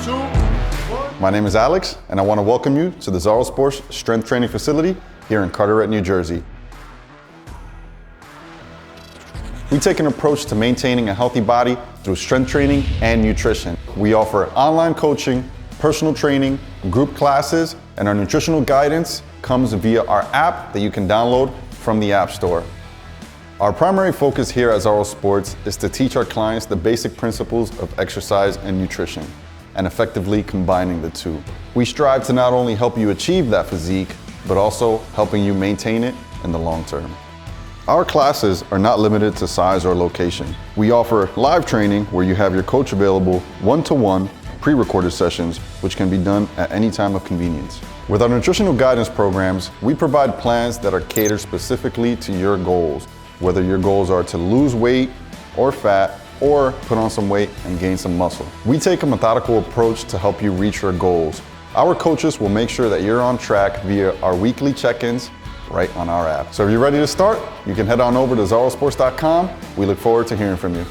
2, 1. My name is Alex, and I want to welcome you to the ZaroSports Strength Training Facility here in Carteret, New Jersey. We take an approach to maintaining a healthy body through strength training and nutrition. We offer online coaching, personal training, group classes, and our nutritional guidance comes via our app that you can download from the App Store. Our primary focus here at ZaroSports is to teach our clients the basic principles of exercise and nutrition, and effectively combining the two. We strive to not only help you achieve that physique, but also helping you maintain it in the long term. Our classes are not limited to size or location. We offer live training where you have your coach available one-to-one pre-recorded sessions, which can be done at any time of convenience. With our nutritional guidance programs, we provide plans that are catered specifically to your goals, whether your goals are to lose weight or fat, or put on some weight and gain some muscle. We take a methodical approach to help you reach your goals. Our coaches will make sure that you're on track via our weekly check-ins right on our app. So if you're ready to start, you can head on over to ZaroSports.com. We look forward to hearing from you.